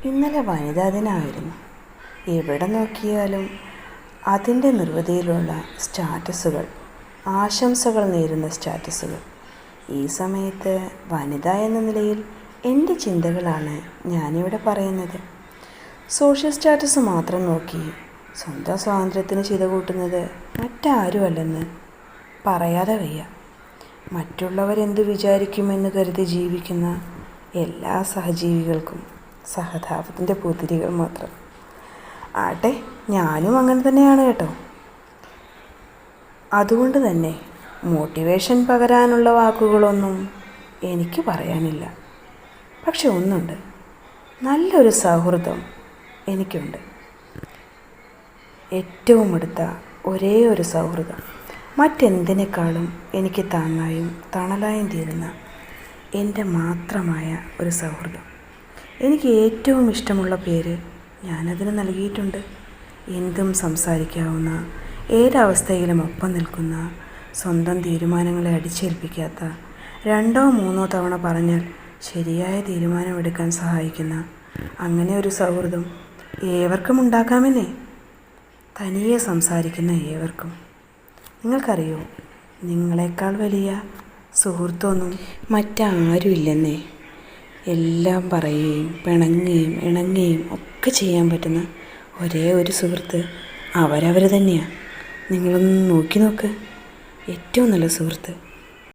ഇന്നലെ വനിതാ ദിനമായിരുന്നു. എവിടെ നോക്കിയാലും അതിൻ്റെ നിർവൃതിയിലുള്ള സ്റ്റാറ്റസുകൾ, ആശംസകൾ നേരുന്ന സ്റ്റാറ്റസുകൾ. ഈ സമയത്ത് വനിത എന്ന നിലയിൽ എൻ്റെ ചിന്തകളാണ് ഞാനിവിടെ പറയുന്നത്. സോഷ്യൽ സ്റ്റാറ്റസ് മാത്രം നോക്കി സ്വന്തം സ്വാതന്ത്ര്യത്തിന് ചിതകൂട്ടുന്നത് മറ്റാരുമല്ലെന്ന് പറയാതെ വയ്യ. മറ്റുള്ളവരെന്തു വിചാരിക്കുമെന്ന് കരുതി ജീവിക്കുന്ന എല്ലാ സഹജീവികൾക്കും സഹതാപത്തിൻ്റെ പൂത്തിരികൾ മാത്രം. ആട്ടെ, ഞാനും അങ്ങനെ തന്നെയാണ് കേട്ടോ. അതുകൊണ്ട് തന്നെ മോട്ടിവേഷൻ പകരാനുള്ള വാക്കുകളൊന്നും എനിക്ക് പറയാനില്ല. പക്ഷെ ഒന്നുണ്ട്, നല്ലൊരു സൗഹൃദം എനിക്കുണ്ട്. ഏറ്റവും അടുത്ത ഒരേ ഒരു സൗഹൃദം, മറ്റെന്തിനേക്കാളും എനിക്ക് താങ്ങായും തണലായും തീരുന്ന എൻ്റെ മാത്രമായ ഒരു സൗഹൃദം. എനിക്ക് ഏറ്റവും ഇഷ്ടമുള്ള പേര് ഞാനതിന് നൽകിയിട്ടുണ്ട്. എന്തും സംസാരിക്കാവുന്ന, ഏതവസ്ഥയിലും ഒപ്പം നിൽക്കുന്ന, സ്വന്തം തീരുമാനങ്ങളെ അടിച്ചേൽപ്പിക്കാത്ത, 2 or 3 തവണ പറഞ്ഞാൽ ശരിയായ തീരുമാനമെടുക്കാൻ സഹായിക്കുന്ന അങ്ങനെ ഒരു സൗഹൃദം ഏവർക്കും ഉണ്ടാക്കാമെന്നേ. തനിയെ സംസാരിക്കുന്ന ഏവർക്കും. നിങ്ങൾക്കറിയോ, നിങ്ങളെക്കാൾ വലിയ സുഹൃത്തൊന്നും മറ്റാരുമില്ലെന്നേ. എല്ലാം പറയുകയും പിണങ്ങുകയും ഇണങ്ങുകയും ഒക്കെ ചെയ്യാൻ പറ്റുന്ന ഒരേ ഒരു സുഹൃത്ത് അവരവർ തന്നെയാണ്. നിങ്ങളൊന്ന് നോക്കി നോക്ക്, ഏറ്റവും നല്ല സുഹൃത്ത്.